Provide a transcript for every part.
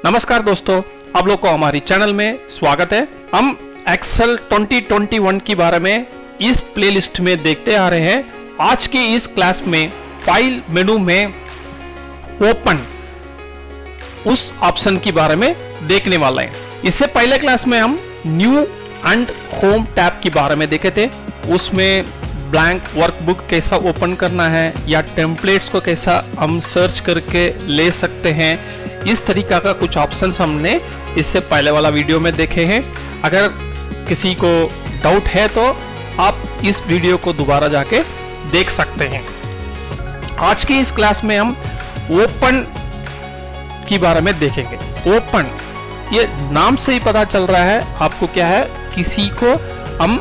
नमस्कार दोस्तों, आप लोग को हमारी चैनल में स्वागत है। हम एक्सेल 2021 के बारे में इस प्लेलिस्ट में देखते आ रहे हैं। आज की इस क्लास में फाइल मेनू में ओपन उस ऑप्शन के बारे में देखने वाला है। इससे पहले क्लास में हम न्यू एंड होम टैब के बारे में देखे थे। उसमें ब्लैंक वर्कबुक कैसा ओपन करना है या टेम्पलेट्स को कैसा हम सर्च करके ले सकते हैं, इस तरीका का कुछ ऑप्शंस हमने इससे पहले वाला वीडियो में देखे हैं। अगर किसी को डाउट है तो आप इस वीडियो को दोबारा जाके देख सकते हैं। आज की इस क्लास में हम ओपन के बारे में देखेंगे। ओपन, ये नाम से ही पता चल रहा है आपको क्या है, किसी को हम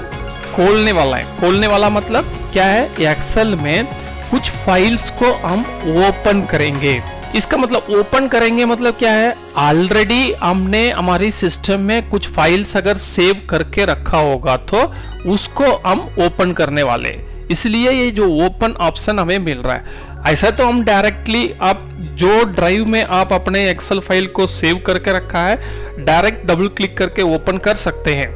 खोलने वाला है। खोलने वाला मतलब क्या है, एक्सेल में कुछ फाइल्स को हम ओपन करेंगे। इसका मतलब ओपन करेंगे मतलब क्या है, ऑलरेडी हमने हमारी सिस्टम में कुछ फाइल्स अगर सेव करके रखा होगा तो उसको हम ओपन करने वाले, इसलिए ये जो ओपन ऑप्शन हमें मिल रहा है। ऐसा तो हम डायरेक्टली आप जो ड्राइव में आप अपने एक्सेल फाइल को सेव करके रखा है, डायरेक्ट डबल क्लिक करके ओपन कर सकते हैं।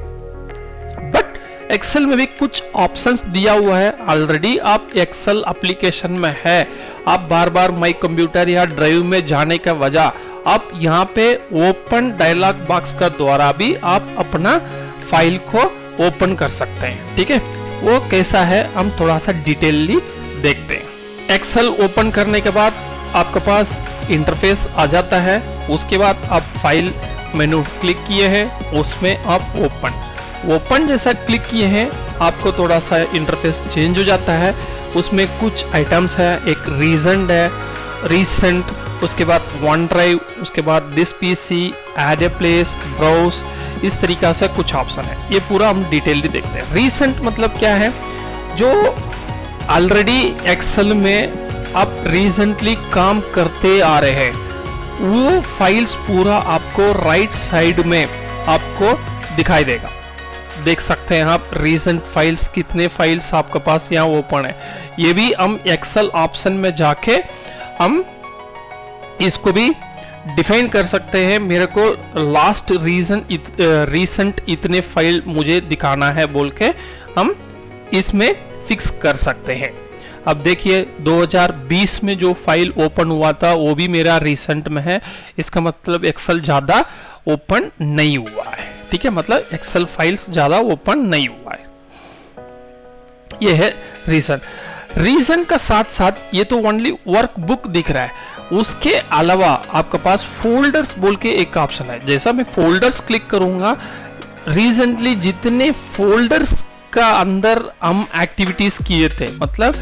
बट एक्सेल में भी कुछ ऑप्शंस दिया हुआ है। ऑलरेडी आप एक्सेल एप्लीकेशन में है, आप बार बार माई कंप्यूटर या ड्राइव में जाने का वजह आप यहाँ पे ओपन डायलॉग बॉक्स का द्वारा भी आप अपना फाइल को ओपन कर सकते हैं। ठीक है, वो कैसा है हम थोड़ा सा डिटेलली देखते हैं। एक्सेल ओपन करने के बाद आपके पास इंटरफेस आ जाता है। उसके बाद आप फाइल मेनू क्लिक किए हैं, उसमें आप ओपन जैसा क्लिक किए हैं, आपको थोड़ा सा इंटरफेस चेंज हो जाता है। उसमें कुछ आइटम्स है, एक रीसेंट है, रिसेंट, उसके बाद वन ड्राइव, उसके बाद this PC, add a place, browse, इस तरीका से कुछ ऑप्शन है। ये पूरा हम डिटेलली देखते हैं। रिसेंट मतलब क्या है, जो ऑलरेडी एक्सेल में आप रिसेंटली काम करते आ रहे हैं, वो फाइल्स पूरा आपको राइट साइड में आपको दिखाई देगा। देख सकते हैं आप रिसेंट फाइल्स, कितने फाइल्स आपके पास यहाँ ओपन है। ये भी हम एक्सेल ऑप्शन में जाके हम इसको भी डिफाइन कर सकते हैं। मेरे को लास्ट रिसेंट इतने फाइल मुझे दिखाना है बोल के हम इसमें फिक्स कर सकते हैं। अब देखिए 2020 में जो फाइल ओपन हुआ था वो भी मेरा रिसेंट में है। इसका मतलब एक्सेल ज़्यादा ओपन नहीं हुआ है। ठीक है, मतलब एक्सेल फाइल्स ज़्यादा ओपन नहीं हुआ है। ये है रीजन का साथ साथ ये तो ओनली वर्कबुक दिख रहा है। उसके अलावा आपके पास फोल्डर्स बोल के एक ऑप्शन है। जैसा मैं फोल्डर्स क्लिक करूंगा, रिसेंटली जितने फोल्डर्स का अंदर हम एक्टिविटीज किए थे, मतलब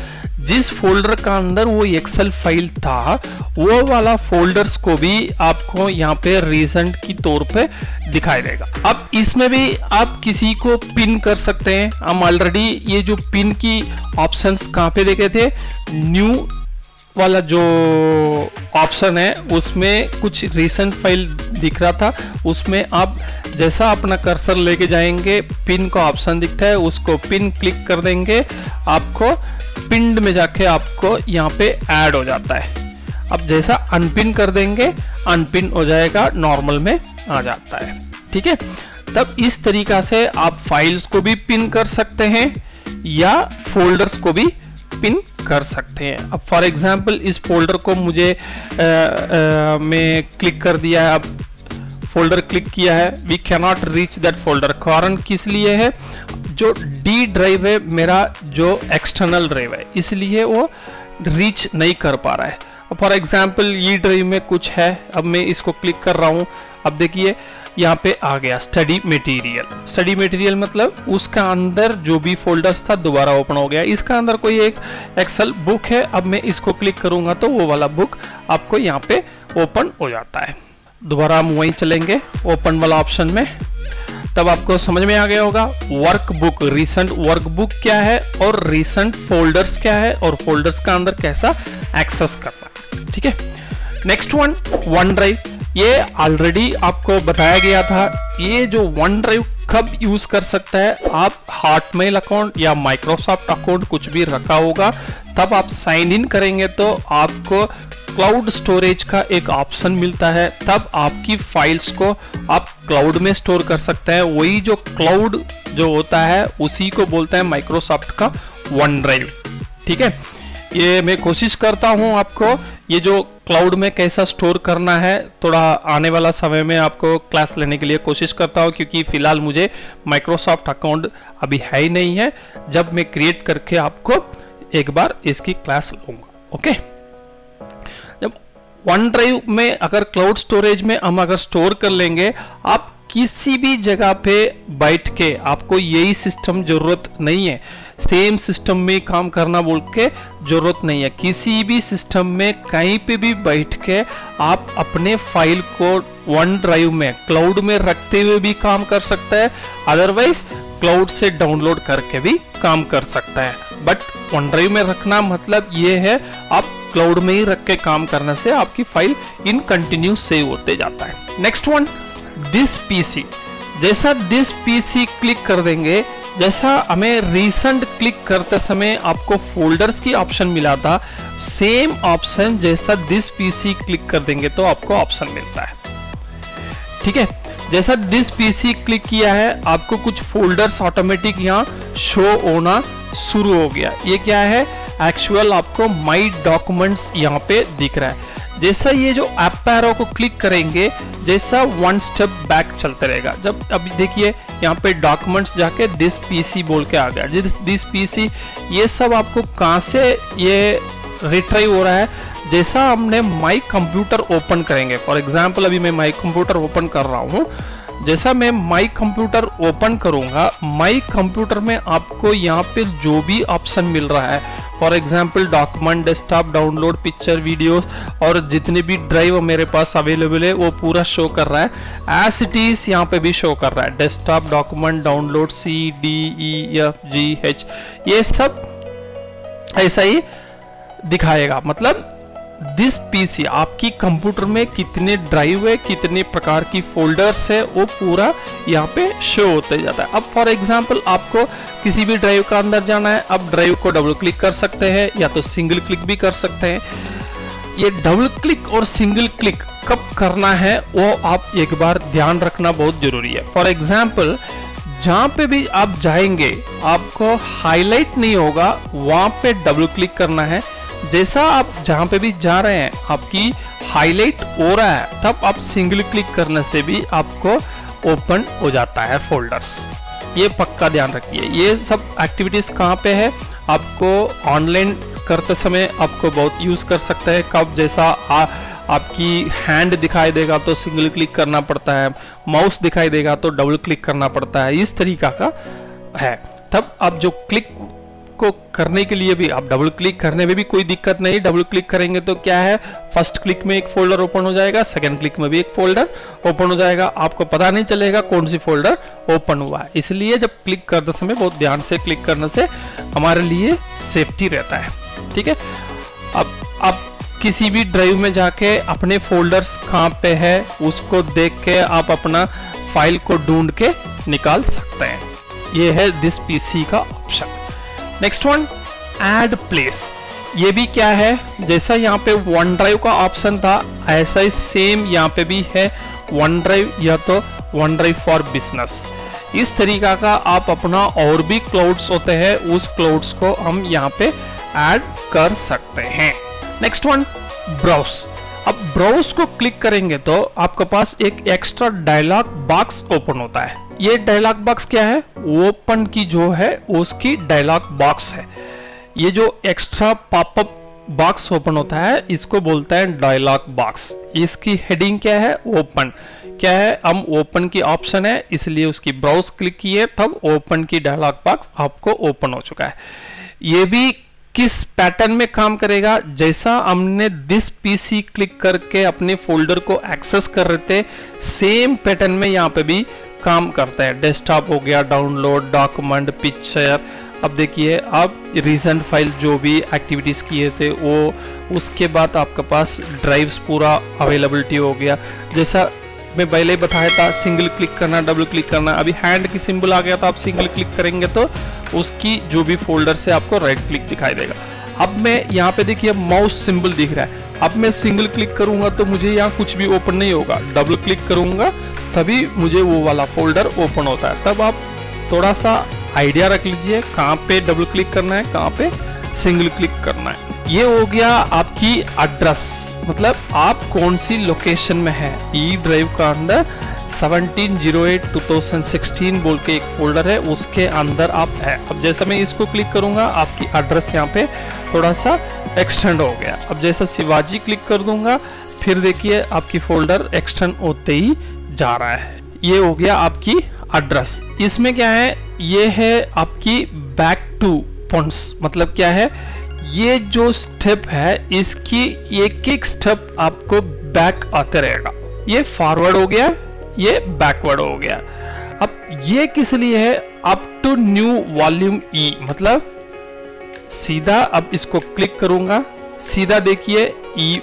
जिस फोल्डर का अंदर वो एक्सेल फाइल था, वो वाला फोल्डर्स को भी आपको यहाँ पे रिसेंट की तौर पे दिखाई देगा। अब इसमें भी आप किसी को पिन कर सकते हैं। हम ऑलरेडी ये जो पिन की ऑप्शंस कहाँ पे देखे थे, न्यू वाला जो ऑप्शन है उसमें कुछ रिसेंट फाइल दिख रहा था। उसमें आप जैसा अपना कर्सर लेके जाएंगे, पिन का ऑप्शन दिखता है, उसको पिन क्लिक कर देंगे, आपको पिंड में जाके आपको यहाँ पे ऐड हो जाता है। अब जैसा अनपिन कर देंगे, अनपिन हो जाएगा, नॉर्मल में आ जाता है। ठीक है, तब इस तरीका से आप फाइल्स को भी पिन कर सकते हैं या फोल्डर्स को भी पिन कर सकते हैं। अब फॉर एग्जांपल इस फोल्डर को मुझे मैं क्लिक कर दिया है, अब फोल्डर क्लिक किया है, we can not reach that folder. कारण किस लिए है, जो डी ड्राइव है मेरा, जो एक्सटर्नल ड्राइव है, इसलिए वो रीच नहीं कर पा रहा है। फॉर एग्जांपल ये ड्राइव में कुछ है, अब मैं इसको क्लिक कर रहा हूँ, अब देखिए यहाँ पे आ गया स्टडी मटेरियल मतलब उसका अंदर जो भी फोल्डर्स था दोबारा ओपन हो गया। इसका अंदर कोई एक एक्सेल बुक है, अब मैं इसको क्लिक करूंगा तो वो वाला बुक आपको यहाँ पे ओपन हो जाता है। दोबारा हम वहीं चलेंगे ओपन वाला ऑप्शन में, तब आपको समझ में आ गया होगा वर्कबुक, रिसेंट वर्कबुक क्या है और रिसेंट फोल्डर्स क्या है और फोल्डर्स का अंदर कैसा एक्सेस करना है। ठीक है, नेक्स्ट वन ड्राइव। ये ऑलरेडी आपको बताया गया था। ये जो वन ड्राइव कब यूज कर सकता है, आप हॉटमेल अकाउंट या माइक्रोसॉफ्ट अकाउंट कुछ भी रखा होगा तब आप साइन इन करेंगे तो आपको क्लाउड स्टोरेज का एक ऑप्शन मिलता है, तब आपकी फाइल्स को आप क्लाउड में स्टोर कर सकते हैं। वही जो क्लाउड जो होता है उसी को बोलते हैं माइक्रोसॉफ्ट का वन ड्राइव। ठीक है, ये मैं कोशिश करता हूं आपको ये जो क्लाउड में कैसा स्टोर करना है थोड़ा आने वाला समय में आपको क्लास लेने के लिए कोशिश करता हूं, क्योंकि फिलहाल मुझे माइक्रोसॉफ्ट अकाउंट अभी है ही नहीं है। जब मैं क्रिएट करके आपको एक बार इसकी क्लास लूंगा। ओके, जब वन ड्राइव में अगर क्लाउड स्टोरेज में हम अगर स्टोर कर लेंगे, आप किसी भी जगह पे बैठ के, आपको यही सिस्टम जरूरत नहीं है, सेम सिस्टम में काम करना बोल के जरूरत नहीं है। किसी भी सिस्टम में कहीं पे भी बैठ के आप अपने फाइल को वन ड्राइव में क्लाउड में रखते हुए भी काम कर सकते हैं, अदरवाइज क्लाउड से डाउनलोड करके भी काम कर सकता है। बट वन ड्राइव में रखना मतलब ये है आप क्लाउड में ही रख के काम करने से आपकी फाइल इन कंटिन्यू सेव होते जाता है। Next one, this PC. जैसा दिस पीसी क्लिक कर देंगे, जैसा हमें रिसेंट क्लिक करते समय आपको फोल्डर्स की ऑप्शन मिला था, सेम ऑप्शन जैसा दिस पीसी क्लिक कर देंगे तो आपको ऑप्शन मिलता है। ठीक है, जैसा दिस पीसी क्लिक किया है आपको कुछ फोल्डर्स ऑटोमेटिक यहाँ शो होना शुरू हो गया। ये क्या है, एक्चुअल आपको माई डॉक्यूमेंट्स यहाँ पे दिख रहा है। जैसा ये जो अप एरो को क्लिक करेंगे, जैसा वन स्टेप बैक चलते रहेगा। जब अभी देखिए यहाँ पे डॉक्यूमेंट्स जाके दिस पीसी बोल के आ गया। दिस पीसी ये सब आपको कहाँ से ये रिट्राइव हो रहा है, जैसा हमने माई कंप्यूटर ओपन करेंगे। फॉर एग्जाम्पल अभी मैं माई कंप्यूटर ओपन कर रहा हूँ, जैसा मैं माई कंप्यूटर ओपन करूंगा, माई कंप्यूटर में आपको यहाँ पे जो भी ऑप्शन मिल रहा है, for example document, desktop, download, picture, videos और जितने भी ड्राइव मेरे पास अवेलेबल है वो पूरा शो कर रहा है। एज इट इज यहाँ पे भी शो कर रहा है, डेस्कटॉप, डॉक्यूमेंट, डाउनलोड, CDEFGH, ये सब ऐसा ही दिखाएगा। मतलब दिस पीसी आपकी कंप्यूटर में कितने ड्राइव है, कितने प्रकार की फोल्डर्स है, वो पूरा यहाँ पे शो होते जाता है। अब फॉर एग्जांपल आपको किसी भी ड्राइव का अंदर जाना है, अब ड्राइव को डबल क्लिक कर सकते हैं या तो सिंगल क्लिक भी कर सकते हैं। ये डबल क्लिक और सिंगल क्लिक कब करना है वो आप एक बार ध्यान रखना बहुत जरूरी है। फॉर एग्जाम्पल जहां पे भी आप जाएंगे आपको हाईलाइट नहीं होगा, वहां पे डबल क्लिक करना है। जैसा आप जहां पे भी जा रहे हैं आपकी हाईलाइट हो रहा है, तब आप सिंगल क्लिक करने से भी आपको ओपन हो जाता है फोल्डर्स। ये पक्का ध्यान रखिए। ये सब एक्टिविटीज कहाँ पे है, आपको ऑनलाइन करते समय आपको बहुत यूज कर सकते हैं। कब जैसा आपकी हैंड दिखाई देगा तो सिंगल क्लिक करना पड़ता है, माउस दिखाई देगा तो डबल क्लिक करना पड़ता है, इस तरीका का है। तब आप जो क्लिक को करने के लिए भी आप डबल क्लिक करने में भी कोई दिक्कत नहीं। डबल क्लिक करेंगे तो क्या है, फर्स्ट क्लिक में एक फोल्डर ओपन हो जाएगा, सेकंड क्लिक में भी एक फोल्डर ओपन हो जाएगा, आपको पता नहीं चलेगा कौन सी फोल्डर ओपन हुआ है। इसलिए जब क्लिक करते समय बहुत ध्यान से क्लिक करने से हमारे लिए सेफ्टी रहता है। ठीक है, अब आप किसी भी ड्राइव में जाके अपने फोल्डर्स कहाँ पे है उसको देख के आप अपना फाइल को ढूंढ के निकाल सकते हैं। ये है दिस पीसी का option. Next one, add place. ये भी क्या है, जैसा यहाँ पे वन ड्राइव का ऑप्शन था ऐसा ही सेम यहाँ पे भी है वन ड्राइव या तो वन ड्राइव फॉर बिजनेस। इस तरीका का आप अपना और भी क्लाउड्स होते हैं उस क्लाउड्स को हम यहाँ पे ऐड कर सकते हैं। Next one, browse. अब ब्राउज को क्लिक करेंगे तो आपके पास एक एक्स्ट्रा डायलॉग बॉक्स ओपन होता है। ये डायलॉग बॉक्स क्या है, ओपन की जो है उसकी डायलॉग बॉक्स है। ये जो एक्स्ट्रा पॉपअप बॉक्स ओपन होता है इसको बोलते हैं डायलॉग बॉक्स। इसकी हेडिंग क्या है, ओपन। क्या है, हम ओपन की ऑप्शन है इसलिए उसकी ब्राउज क्लिक किए तब ओपन की डायलॉग बॉक्स आपको ओपन हो चुका है। ये भी किस पैटर्न में काम करेगा, जैसा हमने दिस पीसी क्लिक करके अपने फोल्डर को एक्सेस कर रहे थे सेम पैटर्न में यहाँ पे भी काम करता है। डेस्कटॉप हो गया, डाउनलोड, डॉक्यूमेंट, पिक्चर। अब देखिए आप रिसेंट फाइल जो भी एक्टिविटीज किए थे वो, उसके बाद आपके पास ड्राइव्स पूरा अवेलेबिलिटी हो गया। जैसा मैं पहले बताया था सिंगल क्लिक करना, डबल क्लिक करना, अभी हैंड की सिंबल आ गया तो आप सिंगल क्लिक करेंगे तो उसकी जो भी फोल्डर से आपको राइट क्लिक दिखाई देगा। अब मैं यहाँ पे देखिए माउस सिंबल दिख रहा है, अब मैं सिंगल क्लिक करूंगा तो मुझे यहाँ कुछ भी ओपन नहीं होगा, डबल क्लिक करूंगा तभी मुझे वो वाला फोल्डर ओपन होता है। तब आप थोड़ा सा आइडिया रख लीजिए कहाँ पे डबल क्लिक करना है, कहाँ पे सिंगल क्लिक करना है। ये हो गया आपकी एड्रेस, मतलब आप कौन सी लोकेशन में है। ई ड्राइव का अंदर 1708-2016 बोल के एक फोल्डर है, उसके अंदर आप है। अब जैसा मैं इसको क्लिक करूंगा आपकी एड्रेस यहाँ पे थोड़ा सा एक्सटेंड हो गया। अब जैसा शिवाजी क्लिक कर दूंगा फिर देखिए आपकी फोल्डर एक्सटेंड होते ही जा रहा है। ये हो गया आपकी एड्रेस। इसमें क्या है, ये है आपकी बैक टू पॉइंट्स, मतलब क्या है, ये जो स्टेप है इसकी एक एक स्टेप आपको बैक आते रहेगा। ये फॉरवर्ड हो गया, ये बैकवर्ड हो गया। अब ये किस लिए है, अप टू न्यू वॉल्यूम ई, मतलब सीधा अब इसको क्लिक करूंगा सीधा देखिए ई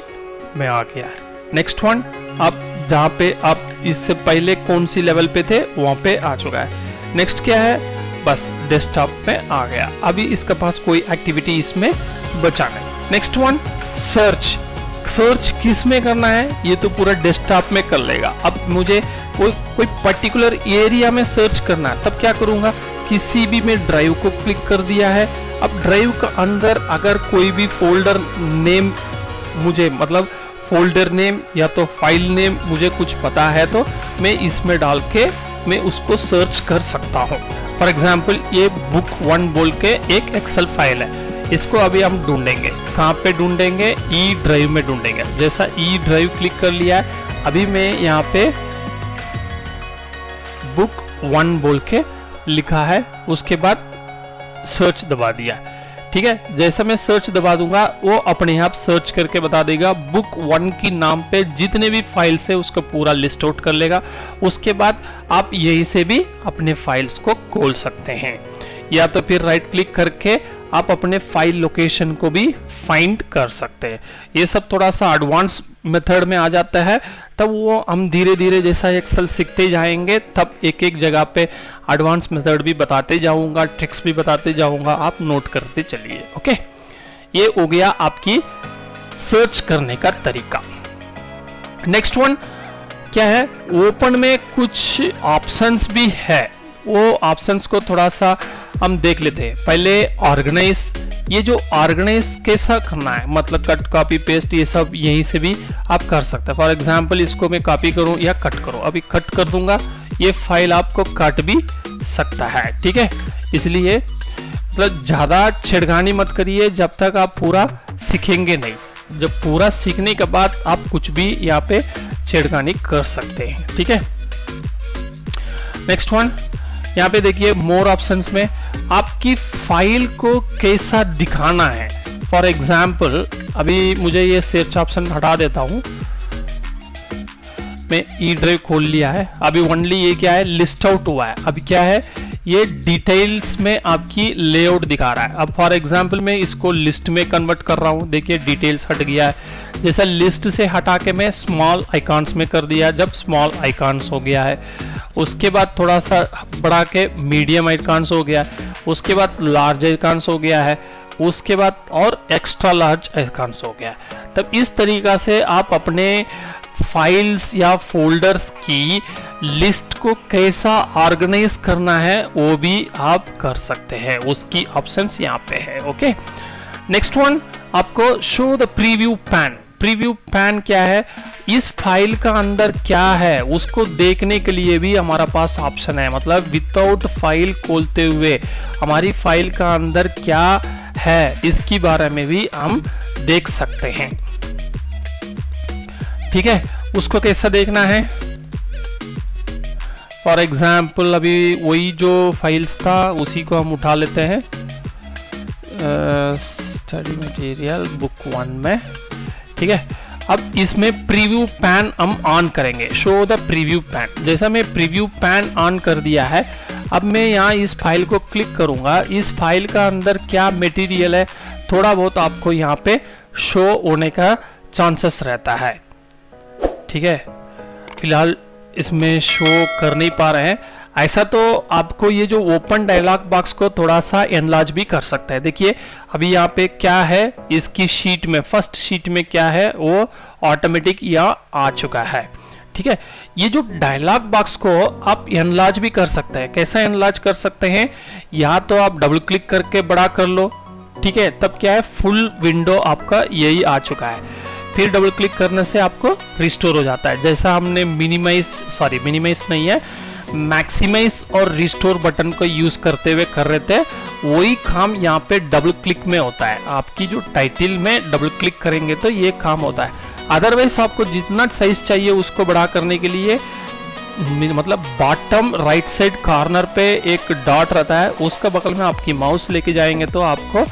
में आ गया। नेक्स्ट वन, आप जहां पे आप इससे पहले कौन सी लेवल पे थे वहां पे आ चुका है। नेक्स्ट क्या है, बस डेस्कटॉप में आ गया। अभी इसके पास कोई एक्टिविटी इसमें बचा नहीं। Next one, search. सर्च किस में करना है, ये तो पूरा डेस्कटॉप में कर लेगा। अब मुझे कोई पर्टिकुलर एरिया में सर्च करना है, तब क्या करूंगा, किसी भी में ड्राइव को क्लिक कर दिया है। अब ड्राइव का अंदर अगर कोई भी फोल्डर नेम मुझे, मतलब फोल्डर नेम या तो फाइल नेम मुझे कुछ पता है तो मैं इसमें डाल के मैं उसको सर्च कर सकता हूँ। फॉर एग्जाम्पल ये बुक 1 बोल के एक एक्सेल फाइल है, इसको अभी हम ढूंढेंगे। कहाँ पे ढूंढेंगे, ई ड्राइव में ढूंढेंगे। जैसा ई ड्राइव क्लिक कर लिया है, अभी मैं यहाँ पे बुक 1 बोल के लिखा है, उसके बाद सर्च दबा दिया। ठीक है, जैसा मैं सर्च दबा दूंगा वो अपने आप सर्च करके बता देगा। बुक 1 की नाम पे जितने भी फाइल्स है उसको पूरा लिस्ट आउट कर लेगा। उसके बाद आप यहीं से भी अपने फाइल्स को खोल सकते हैं, या तो फिर राइट क्लिक करके आप अपने फाइल लोकेशन को भी फाइंड कर सकते हैं। ये सब थोड़ा सा एडवांस मेथड में आ जाता है, तब वो हम धीरे धीरे जैसा एक्सेल सीखते जाएंगे तब एक एक जगह पे एडवांस मेथड भी बताते जाऊंगा, ट्रिक्स भी बताते जाऊंगा, आप नोट करते चलिए। ओके, ये हो गया आपकी सर्च करने का तरीका। नेक्स्ट वन क्या है, ओपन में कुछ ऑप्शंस भी है, वो ऑप्शंस को थोड़ा सा हम देख लेते हैं। पहले ऑर्गेनाइज, ये जो ऑर्गेनाइज कैसा करना है, मतलब कट कॉपी पेस्ट ये सब यहीं से भी आप कर सकते हैं। फॉर एग्जांपल इसको मैं कॉपी करूं या कट करूं, अभी कट कर दूंगा, ये फाइल आपको कट भी सकता है। ठीक है, इसलिए मतलब ज्यादा छेड़खानी मत करिए जब तक आप पूरा सीखेंगे नहीं। जब पूरा सीखने के बाद आप कुछ भी यहाँ पे छेड़खानी कर सकते हैं। ठीक है, नेक्स्ट वन, यहाँ पे देखिए मोर ऑप्शंस में आपकी फाइल को कैसा दिखाना है। फॉर एग्जाम्पल अभी मुझे ये सर्च ऑप्शन हटा देता हूँ, मैं ई ड्राइव खोल लिया है। अभी ओनली ये क्या है, लिस्ट आउट हुआ है। अभी क्या है, ये डिटेल्स में आपकी लेआउट दिखा रहा है। अब फॉर एग्जाम्पल मैं इसको लिस्ट में कन्वर्ट कर रहा हूँ, देखिए डिटेल्स हट गया है। जैसा लिस्ट से हटा के मैं स्मॉल आइकॉन्स में कर दिया, जब स्मॉल आइकॉन्स हो गया है। उसके बाद थोड़ा सा बढ़ा के मीडियम आइकॉन्स हो गया, उसके बाद लार्ज आइकॉन्स हो गया है, उसके बाद और एक्स्ट्रा लार्ज आइकॉन्स हो गया। तब इस तरीका से आप अपने फाइल्स या फोल्डर्स की लिस्ट को कैसा ऑर्गेनाइज करना है वो भी आप कर सकते हैं, उसकी ऑप्शंस यहाँ पे है। ओके, नेक्स्ट वन, आपको show the preview pan. Preview pan क्या है, इस फाइल का अंदर क्या है उसको देखने के लिए भी हमारा पास ऑप्शन है। मतलब विदाउट फाइल खोलते हुए हमारी फाइल का अंदर क्या है इसके बारे में भी हम देख सकते हैं। ठीक है, उसको कैसा देखना है, फॉर एग्जाम्पल अभी वही जो फाइल्स था उसी को हम उठा लेते हैं, स्टडी मटेरियल बुक 1 में। ठीक है, अब इसमें प्रीव्यू पैन हम ऑन करेंगे, शो द प्रीव्यू पैन। जैसा मैं प्रीव्यू पैन ऑन कर दिया है, अब मैं यहाँ इस फाइल को क्लिक करूंगा। इस फाइल का अंदर क्या मटेरियल है थोड़ा बहुत आपको यहाँ पे शो होने का चांसेस रहता है। ठीक है, फिलहाल इसमें शो कर नहीं पा रहे हैं, ऐसा तो आपको ये जो ओपन डायलॉग बॉक्स को थोड़ा सा एनलार्ज भी कर सकता है। देखिए अभी यहाँ पे क्या है, इसकी शीट में फर्स्ट शीट में क्या है वो ऑटोमेटिक यहाँ आ चुका है। ठीक है, ये जो डायलॉग बॉक्स को आप एनलार्ज भी कर सकते हैं। कैसा एनलार्ज कर सकते हैं, यहाँ तो आप डबल क्लिक करके बड़ा कर लो, ठीक है, तब क्या है फुल विंडो आपका यही आ चुका है। फिर डबल क्लिक करने से आपको रिस्टोर हो जाता है। जैसा हमने मिनिमाइज नहीं है, मैक्सिमाइज और रिस्टोर बटन को यूज करते हुए कर रहे थे, वही काम यहाँ पे डबल क्लिक में होता है। आपकी जो टाइटल में डबल क्लिक करेंगे तो ये काम होता है। अदरवाइज आपको जितना साइज चाहिए उसको बड़ा करने के लिए मतलब बॉटम राइट साइड कॉर्नर पे एक डॉट रहता है, उसका बगल में आपकी माउस लेके जाएंगे तो आपको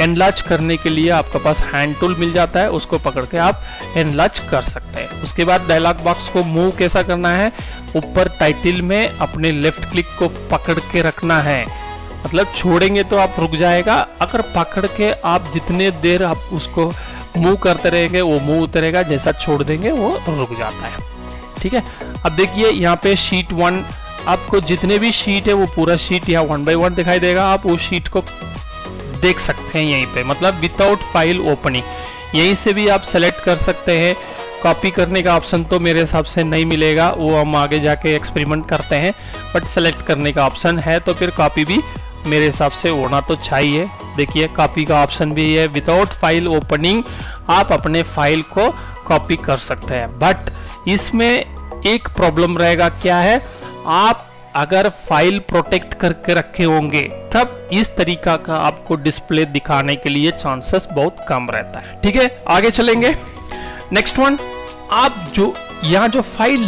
एनलार्ज करने के लिए आपके पास हैंड टूल मिल जाता है, उसको पकड़ के आप एनलार्ज कर सकते हैं। उसके बाद डायलॉग बॉक्स को मूव कैसा करना है, ऊपर टाइटल में अपने लेफ्ट क्लिक को पकड़ के रखना है, मतलब छोड़ेंगे तो आप रुक जाएगा, अगर पकड़ के आप जितने देर आप उसको मूव करते रहेंगे वो मूव होते रहेगा, जैसा छोड़ देंगे वो रुक जाता है। ठीक है, अब देखिए यहाँ पे शीट 1, आपको जितने भी शीट है वो पूरा शीट यहाँ 1 बाय 1 दिखाई देगा। आप उस शीट को देख सकते हैं यहीं पे, मतलब विदाउट फाइल ओपनिंग, यहीं से भी आप सेलेक्ट कर सकते हैं। कॉपी करने का ऑप्शन तो मेरे हिसाब से नहीं मिलेगा, वो हम आगे जाके एक्सपेरिमेंट करते हैं, बट सेलेक्ट करने का ऑप्शन है तो फिर कॉपी भी मेरे हिसाब से होना तो चाहिए। देखिए कॉपी का ऑप्शन भी है, विदाउट फाइल ओपनिंग आप अपने फाइल को कॉपी कर सकते हैं। बट इसमें एक प्रॉब्लम रहेगा, क्या है, आप अगर फाइल प्रोटेक्ट करके रखे होंगे तब इस तरीका का आपको डिस्प्ले दिखाने के लिए चांसेस बहुत कम रहता है। ठीक है, आगे चलेंगे। नेक्स्ट वन, आप जो यहाँ जो फाइल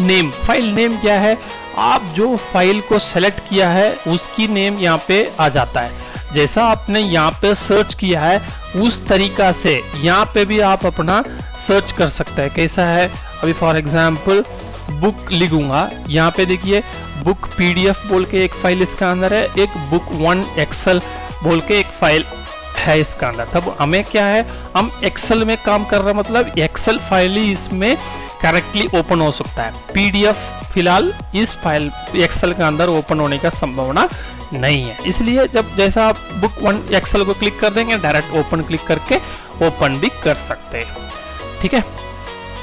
नेम क्या है, आप जो फाइल को सेलेक्ट किया है उसकी नेम यहाँ पे आ जाता है। जैसा आपने यहाँ पे सर्च किया है उस तरीका से यहाँ पे भी आप अपना सर्च कर सकते हैं। कैसा है, अभी फॉर एग्जाम्पल बुक लिखूंगा, यहाँ पे देखिए बुक पीडीएफ बोल के एक फाइल इसका अंदर है, एक बुक 1 एक्सेल बोल के एक फाइल है इसका अंदर। तब हमें क्या है, हम एक्सेल में काम कर रहे हैं, मतलब एक्सेल फाइल ही इसमें करेक्टली ओपन हो सकता है। पीडीएफ फिलहाल इस फाइल एक्सेल के अंदर ओपन होने का संभावना नहीं है, इसलिए जब जैसा आप बुक 1 एक्सेल को क्लिक कर देंगे डायरेक्ट ओपन क्लिक करके ओपन भी कर सकते हैं। ठीक है,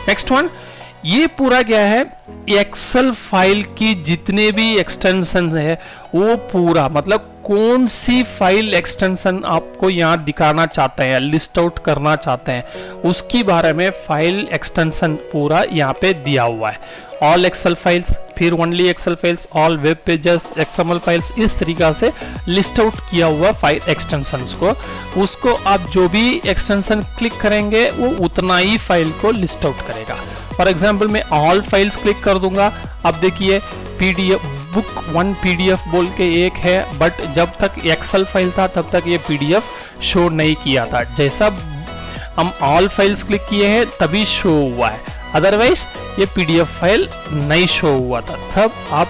नेक्स्ट वन, ये पूरा क्या है, एक्सेल फाइल की जितने भी एक्सटेंशन है वो पूरा, मतलब कौन सी फाइल एक्सटेंशन आपको यहाँ दिखाना चाहते हैं, लिस्ट आउट करना चाहते हैं, उसकी बारे में फाइल एक्सटेंशन पूरा यहाँ पे दिया हुआ है। ऑल एक्सेल फाइल्स, फिर only Excel files, all web pages, XML files, इस तरीका से लिस्ट आउट किया हुआ फाइल एक्सटेंशंस को, उसको आप जो भी एक्सटेंशन क्लिक करेंगे वो उतना ही फाइल को लिस्ट आउट करेगा। फॉर एग्जाम्पल मैं ऑल फाइल्स क्लिक कर दूंगा, अब देखिए पीडीएफ बुक 1 पीडीएफ बोल के एक है, बट जब तक एक्सेल फाइल था तब तक ये पीडीएफ शो नहीं किया था। जैसा हम ऑल फाइल्स क्लिक किए हैं तभी शो हुआ है, अदरवाइज ये पीडीएफ फाइल नहीं शो हुआ था। तब आप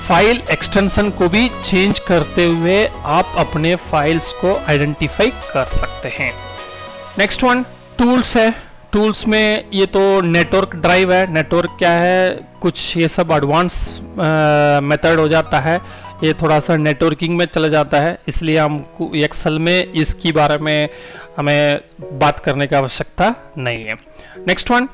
फाइल एक्सटेंशन को भी चेंज करते हुए आप अपने फाइल्स को आइडेंटिफाई कर सकते हैं। नेक्स्ट वन टूल्स है। टूल्स में ये तो नेटवर्क ड्राइव है। नेटवर्क क्या है, कुछ ये सब एडवांस मेथड हो जाता है, ये थोड़ा सा नेटवर्किंग में चला जाता है, इसलिए हमको एक्सेल में इसकी बारे में हमें बात करने की आवश्यकता नहीं है। नेक्स्ट वन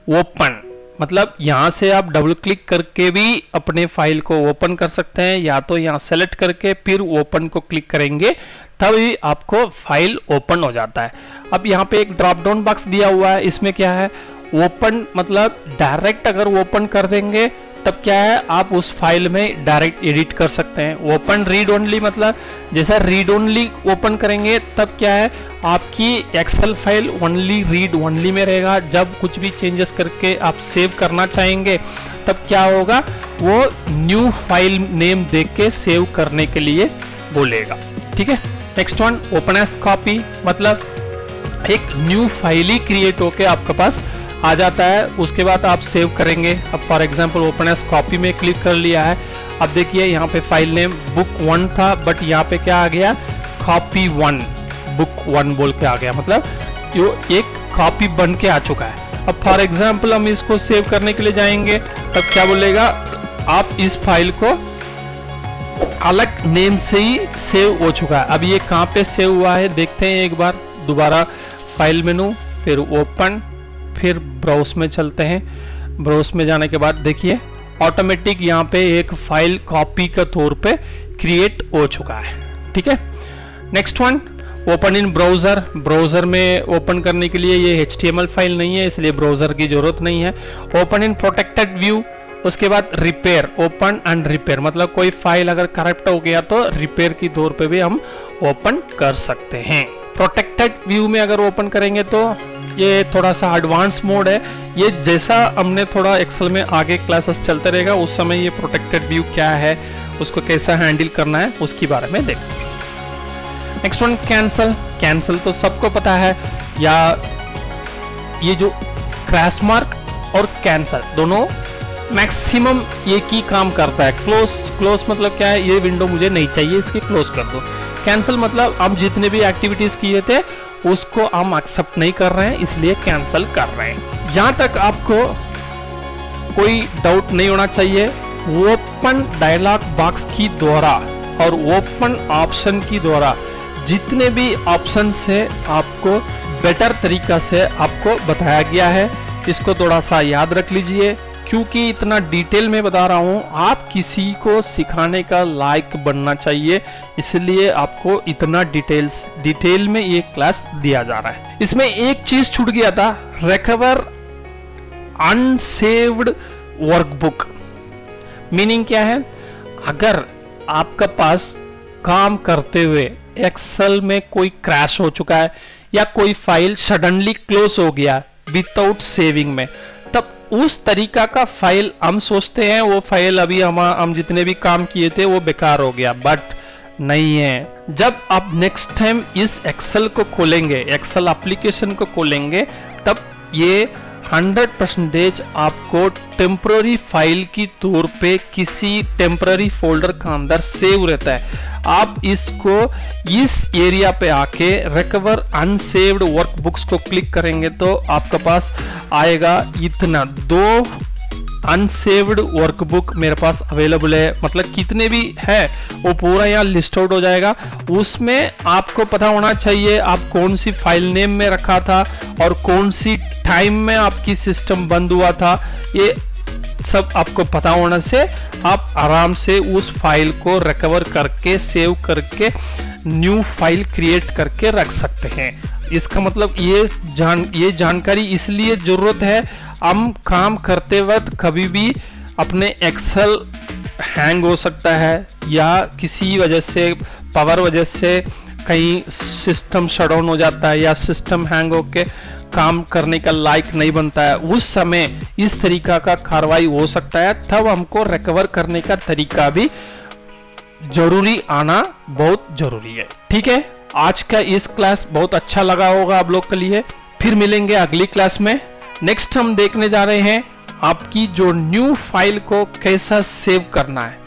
ओपन, मतलब यहाँ से आप डबल क्लिक करके भी अपने फाइल को ओपन कर सकते हैं, या तो यहाँ सेलेक्ट करके फिर ओपन को क्लिक करेंगे तभी आपको फाइल ओपन हो जाता है। अब यहाँ पे एक ड्रॉप डाउन बॉक्स दिया हुआ है, इसमें क्या है ओपन, मतलब डायरेक्ट अगर ओपन कर देंगे तब क्या है आप उस फाइल में डायरेक्ट एडिट कर सकते हैं। ओपन रीड ओनली, मतलब जैसा रीड ओनली ओपन करेंगे तब क्या है आपकी Excel file only read only में रहेगा। जब कुछ भी चेंजेस करके आप सेव करना चाहेंगे तब क्या होगा, वो न्यू फाइल नेम देख के सेव करने के लिए बोलेगा। ठीक है, next one open as copy, मतलब एक न्यू फाइल ही क्रिएट होके आपके पास आ जाता है, उसके बाद आप सेव करेंगे। अब for example open as copy में क्लिक कर लिया है, अब देखिए यहाँ पे फाइल नेम बुक 1 था, बट यहाँ पे क्या आ गया कॉपी 1 बुक 1 बोल के आ गया, मतलब जो एक कॉपी बन के आ चुका है। अब फॉर एग्जांपल हम इसको सेव करने के लिए जाएंगे तब क्या बोलेगा आप इस फाइल को अलग नेम से ही सेव हो चुका है। अब ये कहाँ पे सेव हुआ है देखते हैं एक बार। दोबारा फाइल मेनू, फिर ओपन, फिर ब्राउज में चलते हैं। ब्राउज में जाने के बाद देखिए ऑटोमेटिक यहाँ पे एक फाइल कॉपी के तौर पे क्रिएट हो चुका है। ठीक है, next one open in browser. Browser में ओपन करने के लिए ये HTML फाइल नहीं है, इसलिए ब्राउजर की जरूरत नहीं है। ओपन इन प्रोटेक्टेड व्यू, उसके बाद रिपेयर, ओपन एंड रिपेयर, मतलब कोई फाइल अगर करप्ट हो गया तो रिपेयर की तौर पे भी हम ओपन कर सकते हैं। प्रोटेक्टेड व्यू में अगर ओपन करेंगे तो ये थोड़ा सा एडवांस मोड है। ये जैसा हमने थोड़ा एक्सेल में आगे क्लासेस चलते रहेगा उस समय ये प्रोटेक्टेड व्यू क्या है, उसको कैसा हैंडल करना है उसके बारे में देखते हैं। Next one cancel. कैंसल तो सबको पता है, या ये जो क्रैश मार्क और कैंसल दोनों मैक्सिमम एक ही काम करता है। क्लोज मतलब क्या है, ये विंडो मुझे नहीं चाहिए, इसकी क्लोज कर दो। कैंसिल मतलब हम जितने भी एक्टिविटीज किए थे उसको हम एक्सेप्ट नहीं कर रहे हैं, इसलिए कैंसिल कर रहे हैं। यहां तक आपको कोई डाउट नहीं होना चाहिए। ओपन डायलॉग बॉक्स की द्वारा और ओपन ऑप्शन की द्वारा जितने भी ऑप्शंस है आपको बेटर तरीका से आपको बताया गया है। इसको थोड़ा सा याद रख लीजिए, क्योंकि इतना डिटेल में बता रहा हूं, आप किसी को सिखाने का लायक बनना चाहिए, इसलिए आपको इतना डिटेल में ये क्लास दिया जा रहा है। इसमें एक चीज छूट गया था, रिकवर अनसेव्ड वर्कबुक। मीनिंग क्या है, अगर आपका पास काम करते हुए एक्सेल में कोई क्रैश हो चुका है या कोई फाइल सडनली क्लोज हो गया विदाउट सेविंग में, तब उस तरीका का फाइल हम सोचते हैं वो फाइल अभी हम जितने भी काम किए थे वो बेकार हो गया, बट नहीं है। जब आप नेक्स्ट टाइम इस एक्सेल को खोलेंगे, एक्सेल एप्लीकेशन को खोलेंगे, तब ये 100% आपको टेम्पररी फाइल की तौर पे किसी टेम्पररी फोल्डर का अंदर सेव रहता है। आप इसको इस एरिया पे आके रिकवर अनसेव्ड वर्कबुक्स को क्लिक करेंगे तो आपके पास आएगा इतना 2 अनसेव्ड वर्कबुक मेरे पास अवेलेबल है, मतलब कितने भी है वो पूरा यहाँ लिस्ट आउट हो जाएगा। उसमें आपको पता होना चाहिए आप कौन सी फाइल नेम में रखा था और कौन सी टाइम में आपकी सिस्टम बंद हुआ था, ये सब आपको पता होने से आप आराम से उस फाइल को रिकवर करके सेव करके न्यू फाइल क्रिएट करके रख सकते हैं। इसका मतलब ये जानकारी इसलिए जरूरत है, हम काम करते वक्त कभी भी अपने एक्सेल हैंग हो सकता है या किसी वजह से पावर वजह से कहीं सिस्टम शट डाउन हो जाता है या सिस्टम हैंग होके काम करने का लायक नहीं बनता है, उस समय इस तरीका का कार्रवाई हो सकता है। तब हमको रिकवर करने का तरीका भी जरूरी आना बहुत जरूरी है। ठीक है, आज का इस क्लास बहुत अच्छा लगा होगा आप लोग के लिए। फिर मिलेंगे अगली क्लास में। नेक्स्ट हम देखने जा रहे हैं आपकी जो न्यू फाइल को कैसा सेव करना है।